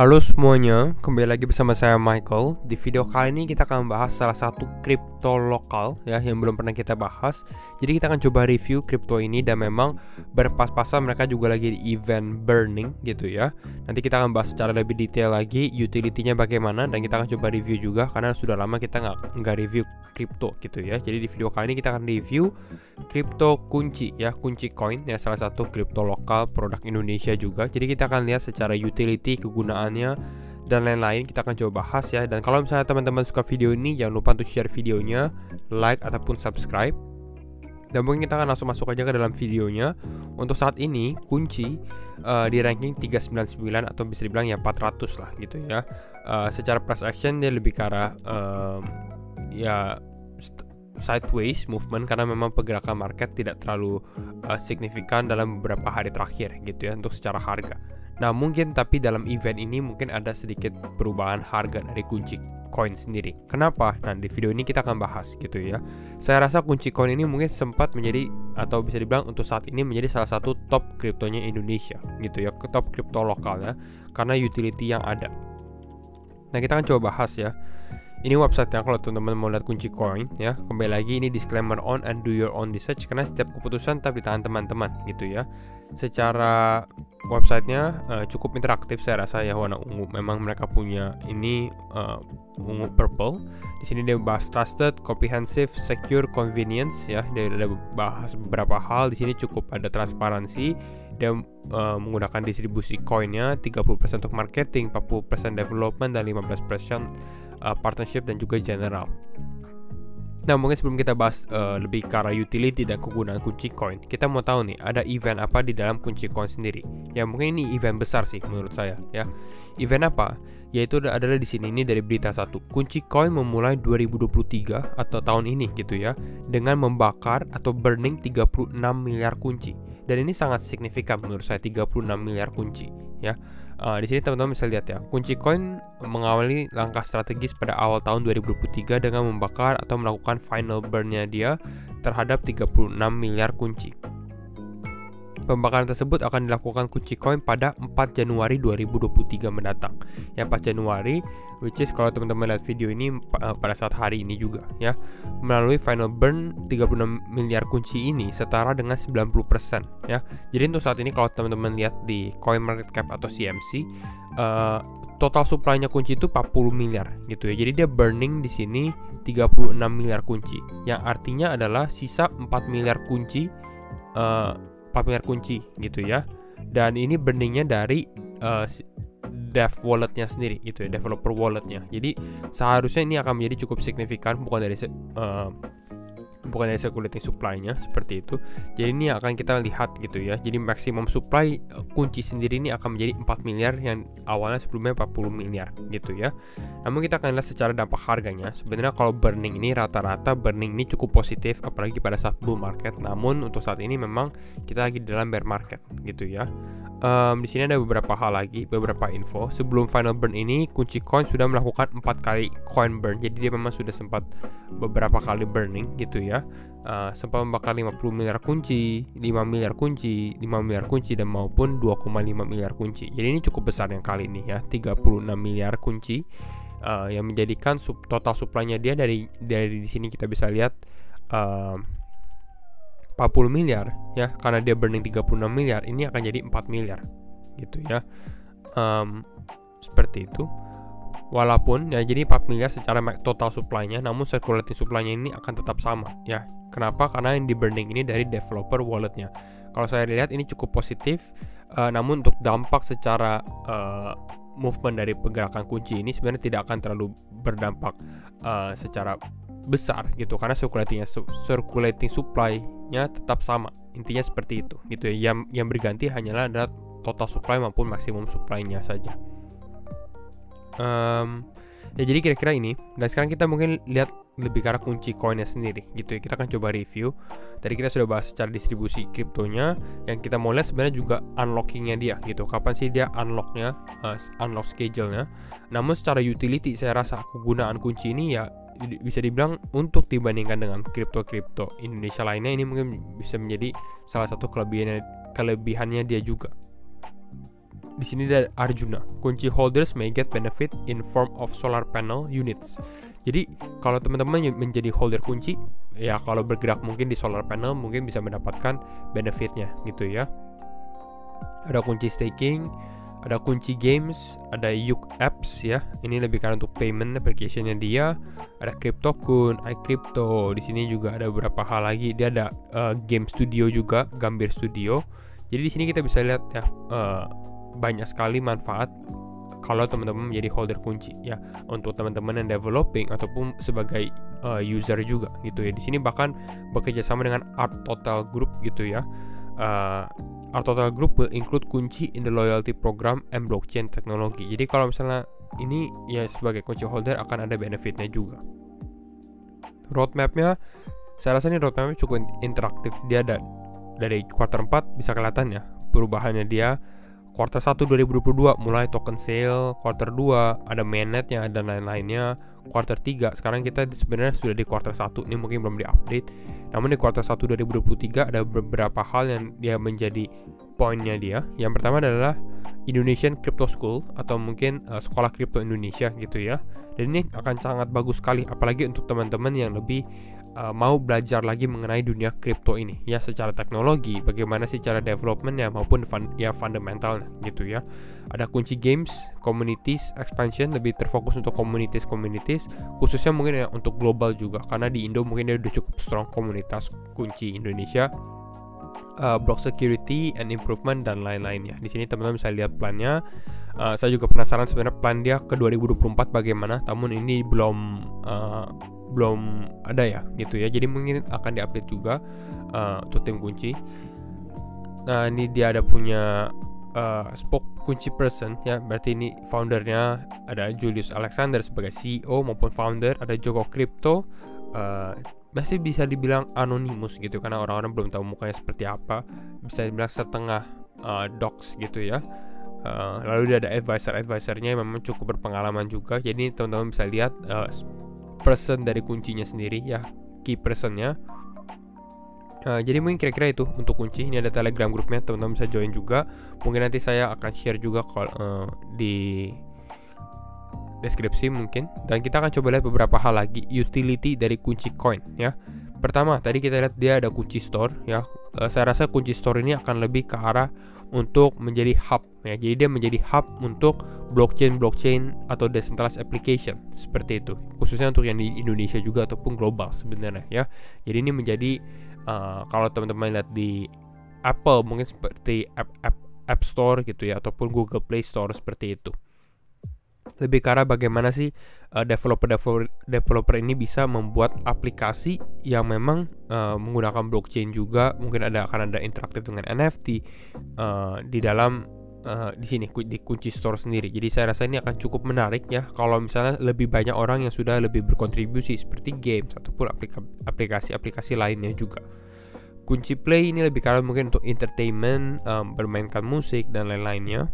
Halo semuanya, kembali lagi bersama saya Michael. Di video kali ini kita akan bahas salah satu kripto lokal ya yang belum pernah kita bahas. Jadi kita akan coba review kripto ini dan memang berpas-pasan mereka juga lagi di event burning gitu ya. Nanti kita akan bahas secara lebih detail lagi utility-nya bagaimana dan kita akan coba review juga karena sudah lama kita nggak review kripto gitu ya. Jadi di video kali ini kita akan review kripto kunci ya, kunci coin ya, salah satu kripto lokal produk Indonesia juga. Jadi kita akan lihat secara utility, kegunaannya dan lain-lain kita akan coba bahas ya. Dan kalau misalnya teman-teman suka video ini, jangan lupa untuk share videonya, like ataupun subscribe. Dan mungkin kita akan langsung masuk aja ke dalam videonya. Untuk saat ini kunci di ranking 399 atau bisa dibilang ya 400 lah gitu ya. Secara price action dia lebih ke arah ya sideways movement karena memang pergerakan market tidak terlalu signifikan dalam beberapa hari terakhir gitu ya untuk secara harga. Nah mungkin tapi dalam event ini mungkin ada sedikit perubahan harga dari kunci coin sendiri. Kenapa? Nah di video ini kita akan bahas gitu ya. Saya rasa kunci coin ini mungkin sempat menjadi atau bisa dibilang untuk saat ini menjadi salah satu top kriptonya Indonesia gitu ya, top kripto lokalnya karena utility yang ada. Nah kita akan coba bahas ya. Ini website-nya kalau teman-teman mau lihat kunci coin ya. Kembali lagi ini disclaimer on and do your own research karena setiap keputusan tetap di tangan teman-teman gitu ya. Secara website-nya cukup interaktif saya rasa ya, warna ungu. Memang mereka punya ini ungu purple. Di sini dia bahas trusted, comprehensive, secure, convenience ya. Dia ada bahas beberapa hal. Di sini cukup ada transparansi. Dia menggunakan distribusi coinnya 30% untuk marketing, 40% development dan 15% partnership dan juga general. Nah mungkin sebelum kita bahas lebih ke arah utility dan kegunaan kunci coin, kita mau tahu nih ada event apa di dalam kunci coin sendiri. Ya mungkin ini event besar sih menurut saya ya. Event apa? Yaitu adalah di sini ini dari berita satu. Kunci coin memulai 2023 atau tahun ini gitu ya dengan membakar atau burning 36 miliar kunci. Dan ini sangat signifikan menurut saya, 36 miliar kunci ya. Di sini teman-teman bisa lihat ya, kunci coin mengawali langkah strategis pada awal tahun 2023 dengan membakar atau melakukan final burn-nya dia terhadap 36 miliar kunci. Pembakaran tersebut akan dilakukan kunci coin pada 4 Januari 2023 mendatang. Ya 4 Januari, which is kalau teman-teman lihat video ini pada saat hari ini juga ya. Melalui final burn 36 miliar kunci ini setara dengan 90% ya. Jadi untuk saat ini kalau teman-teman lihat di CoinMarketCap atau CMC, total supply-nya kunci itu 40 miliar gitu ya. Jadi dia burning di sini 36 miliar kunci. Yang artinya adalah sisa 4 miliar kunci 4 miliar kunci gitu ya. Dan ini burningnya dari dev walletnya sendiri gitu ya, developer walletnya. Jadi seharusnya ini akan menjadi cukup signifikan, bukan dari circulating supply-nya seperti itu. Jadi ini akan kita lihat gitu ya. Jadi maksimum supply kunci sendiri ini akan menjadi 4 miliar yang awalnya sebelumnya 40 miliar gitu ya. Namun kita akan lihat secara dampak harganya. Sebenarnya kalau burning ini rata-rata burning ini cukup positif apalagi pada saat bull market. Namun untuk saat ini memang kita lagi dalam bear market gitu ya. Di sini ada beberapa hal lagi, beberapa info. Sebelum final burn ini, kunci coin sudah melakukan 4 kali coin burn. Jadi dia memang sudah sempat beberapa kali burning gitu ya. Sempat membakar 50 miliar kunci, 5 miliar kunci, 5 miliar kunci dan maupun 2,5 miliar kunci. Jadi ini cukup besar yang kali ini ya, 36 miliar kunci. Yang menjadikan total supply-nya dia dari di sini kita bisa lihat 40 miliar ya, karena dia burning 36 miliar ini akan jadi 4 miliar gitu ya. Seperti itu. Walaupun ya jadi 4 miliar secara total supply-nya, namun circulating supply-nya ini akan tetap sama ya. Kenapa? Karena yang di burning ini dari developer wallet-nya. Kalau saya lihat ini cukup positif, namun untuk dampak secara movement dari pergerakan kunci ini sebenarnya tidak akan terlalu berdampak secara besar gitu, karena circulating supply-nya tetap sama. Intinya seperti itu gitu ya. Yang berganti hanyalah adalah total supply maupun maksimum supply-nya saja. Ya jadi kira-kira ini. Dan sekarang kita mungkin lihat lebih ke arah kunci coinnya sendiri gitu ya. Kita akan coba review. Tadi kita sudah bahas secara distribusi kriptonya. Yang kita mau lihat sebenarnya juga unlocking-nya dia gitu. Kapan sih dia unlock-nya, unlock schedule-nya. Namun secara utility saya rasa kegunaan kunci ini ya bisa dibilang untuk dibandingkan dengan kripto-kripto Indonesia lainnya, ini mungkin bisa menjadi salah satu kelebihannya dia juga. di sini ada Arjuna. Kunci holders may get benefit in form of solar panel units. Jadi kalau teman-teman menjadi holder kunci, ya kalau bergerak mungkin di solar panel mungkin bisa mendapatkan benefitnya gitu ya. Ada kunci staking, ada kunci games, ada Yuk Apps ya. Ini lebih karena untuk payment application-nya dia. Ada CryptoCoin, iCrypto. Di sini juga ada beberapa hal lagi. Dia ada game studio juga, Gambir Studio. Jadi di sini kita bisa lihat ya banyak sekali manfaat kalau teman-teman menjadi holder kunci ya, untuk teman-teman yang developing ataupun sebagai user juga gitu ya. Di sini bahkan bekerja sama dengan Art Total Group gitu ya. Art Total Group will include kunci in the loyalty program and blockchain technology. Jadi kalau misalnya ini ya sebagai kunci holder akan ada benefitnya juga. Roadmapnya, saya rasa ini roadmapnya cukup interaktif. Dia ada dari kuartal 4 bisa kelihatan ya perubahannya dia. Kuartal 1 2022 mulai token sale, kuartal 2 ada mainnetnya dan lain-lainnya. Kuartal 3 sekarang kita sebenarnya sudah di kuartal 1, ini mungkin belum diupdate. Namun di kuartal 1 2023 ada beberapa hal yang dia menjadi poinnya dia. Yang pertama adalah Indonesian Crypto School atau mungkin sekolah kripto Indonesia gitu ya. Dan ini akan sangat bagus sekali apalagi untuk teman-teman yang lebih mau belajar lagi mengenai dunia kripto ini ya, secara teknologi, bagaimana sih cara developmentnya maupun fundamentalnya gitu ya. Ada kunci games, communities expansion, lebih terfokus untuk communities khususnya mungkin ya untuk global juga, karena di Indo mungkin dia udah cukup strong komunitas kunci Indonesia. Block security and improvement dan lain-lainnya. Di sini teman-teman bisa lihat plannya. Saya juga penasaran sebenarnya plan dia ke 2024 bagaimana, namun ini belum ada ya gitu ya. Jadi mungkin akan diupdate juga untuk tim kunci. Nah ini dia ada punya spoke kunci person ya, berarti ini foundernya ada Julius Alexander sebagai CEO maupun founder. Ada Joko Crypto, masih bisa dibilang anonymous gitu karena orang-orang belum tahu mukanya seperti apa, bisa dibilang setengah docs gitu ya. Lalu dia ada advisor-advisornya yang memang cukup berpengalaman juga. Jadi teman-teman bisa lihat person dari kuncinya sendiri ya, key personnya. Jadi mungkin kira-kira itu untuk kunci. Ini ada Telegram grupnya, teman-teman bisa join juga. Mungkin nanti saya akan share juga di deskripsi mungkin. Dan kita akan coba lihat beberapa hal lagi utility dari kunci coin ya. Pertama tadi kita lihat dia ada kunci store ya. Saya rasa kunci store ini akan lebih ke arah untuk menjadi hub ya. Jadi dia menjadi hub untuk blockchain atau decentralized application seperti itu, khususnya untuk yang di Indonesia juga ataupun global sebenarnya ya. Jadi ini menjadi kalau teman-teman lihat di Apple mungkin seperti App Store gitu ya, ataupun Google Play Store seperti itu. Lebih ke arah bagaimana sih developer ini bisa membuat aplikasi yang memang menggunakan blockchain juga. Mungkin akan ada interaktif dengan NFT di dalam di sini di kunci store sendiri. Jadi saya rasa ini akan cukup menarik ya kalau misalnya lebih banyak orang yang sudah lebih berkontribusi seperti games ataupun aplikasi lainnya juga. Kunci play ini lebih karena mungkin untuk entertainment, bermainkan musik dan lain-lainnya.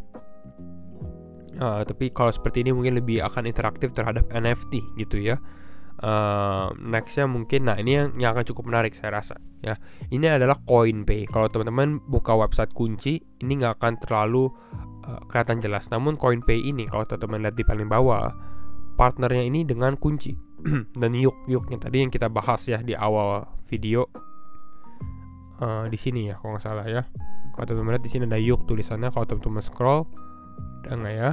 Tapi kalau seperti ini mungkin lebih akan interaktif terhadap NFT gitu ya. Nextnya mungkin, nah ini yang akan cukup menarik saya rasa ya. Ini adalah CoinPay. Kalau teman-teman buka website kunci, ini nggak akan terlalu kelihatan jelas. Namun CoinPay ini kalau teman-teman lihat di paling bawah, partnernya ini dengan kunci dan Yuknya tadi yang kita bahas ya di awal video. Di sini ya kalau nggak salah ya. Kalau teman-teman lihat di sini ada Yuk tulisannya. Kalau teman-teman scroll, ada nggak ya?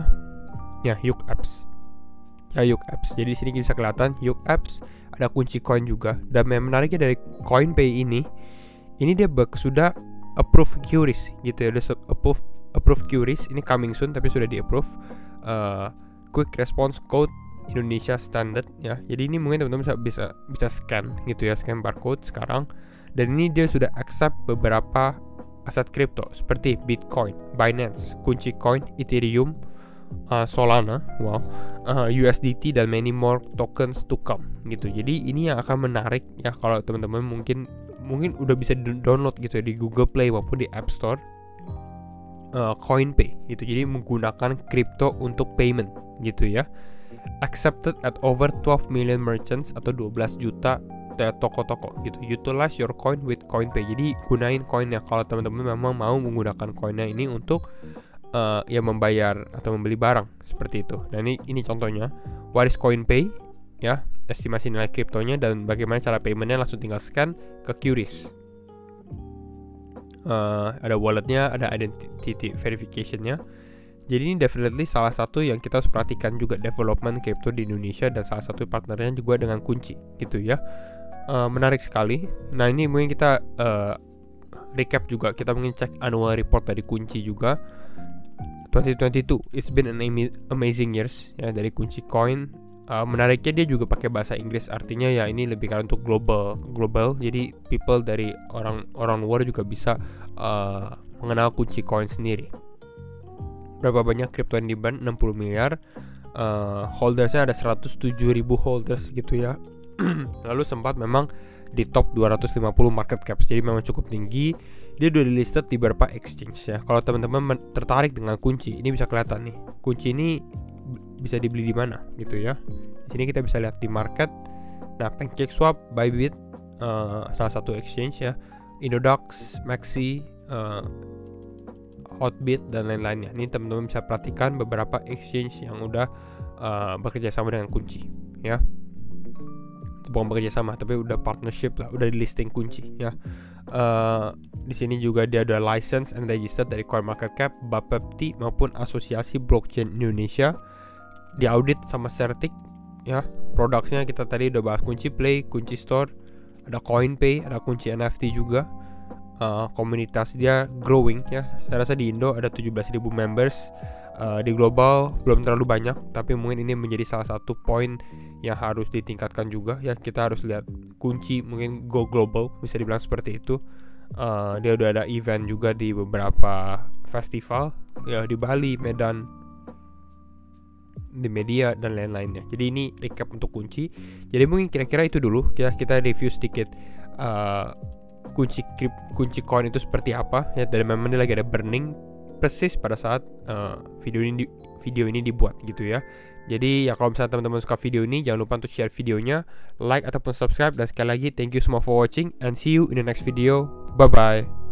Ya Yuk Apps. Ya Yuk Apps. Jadi di sini bisa kelihatan Yuk Apps, ada kunci coin juga. Dan yang menariknya dari CoinPay ini dia sudah approve QRIS gitu ya. Udah approve QRIS, ini coming soon tapi sudah di approve. Quick Response Code Indonesia Standard ya. Jadi ini mungkin teman-teman bisa scan gitu ya, scan barcode sekarang. Dan ini dia sudah accept beberapa aset kripto seperti Bitcoin, Binance, kunci coin, Ethereum, Solana, USDT dan many more tokens to come gitu. Jadi ini yang akan menarik ya kalau teman-teman mungkin udah bisa download gitu ya di Google Play maupun di App Store. CoinPay gitu. Jadi menggunakan kripto untuk payment gitu ya. Accepted at over 12 million merchants atau 12 juta toko-toko gitu. Utilize your coin with CoinPay. Jadi gunain koinnya kalau teman-teman memang mau menggunakan koinnya ini untuk ya membayar atau membeli barang seperti itu. Nah ini contohnya, what is CoinPay ya, estimasi nilai kriptonya dan bagaimana cara paymentnya, langsung tinggal scan ke QRIS. Ada walletnya, ada identity verificationnya. Jadi ini definitely salah satu yang kita harus perhatikan juga development crypto di Indonesia, dan salah satu partnernya juga dengan Kunci gitu ya. Menarik sekali. Nah ini mungkin kita recap juga, kita mungkin cek annual report dari Kunci juga. 2022 it's been an amazing years ya dari Kunci Coin. Menariknya dia juga pakai bahasa Inggris, artinya ya ini lebih karena untuk global, jadi people dari orang luar juga bisa mengenal Kunci Coin sendiri. Berapa banyak kripto yang di-ban? 60 miliar. Holdersnya ada 107.000 holders gitu ya. Lalu sempat memang di top 250 market caps, jadi memang cukup tinggi. Dia udah listed di beberapa exchange ya. Kalau teman-teman tertarik dengan Kunci, ini bisa kelihatan nih. Kunci ini bisa dibeli di mana gitu ya. Di sini kita bisa lihat di market. Nah, PancakeSwap, Bybit, salah satu exchange ya. Indodax, Maxi, Hotbit dan lain-lainnya. Ini teman-teman bisa perhatikan beberapa exchange yang udah bekerja sama dengan Kunci ya. Bukan bekerja sama, tapi udah partnership lah, udah di listing Kunci ya. Di sini juga dia ada license and registered dari CoinMarketCap, Bapepti maupun Asosiasi Blockchain Indonesia. Di audit sama Certic ya. Produknya kita tadi udah bahas, Kunci Play, Kunci Store, ada CoinPay, ada Kunci NFT juga. Komunitas dia growing ya. Saya rasa di Indo ada 17.000 members. Di global belum terlalu banyak, tapi mungkin ini menjadi salah satu poin yang harus ditingkatkan juga ya. Kita harus lihat Kunci mungkin go global, bisa dibilang seperti itu. Dia udah ada event juga di beberapa festival ya, di Bali, Medan, di media dan lain-lainnya. Jadi ini recap untuk Kunci. Jadi mungkin kira-kira itu dulu ya, kita review sedikit Kunci Coin itu seperti apa ya. Dan memang ini lagi ada burning persis pada saat video ini dibuat gitu ya. Jadi ya kalau misalnya teman-teman suka video ini, jangan lupa untuk share videonya, like ataupun subscribe. Dan sekali lagi thank you semua for watching and see you in the next video. Bye bye.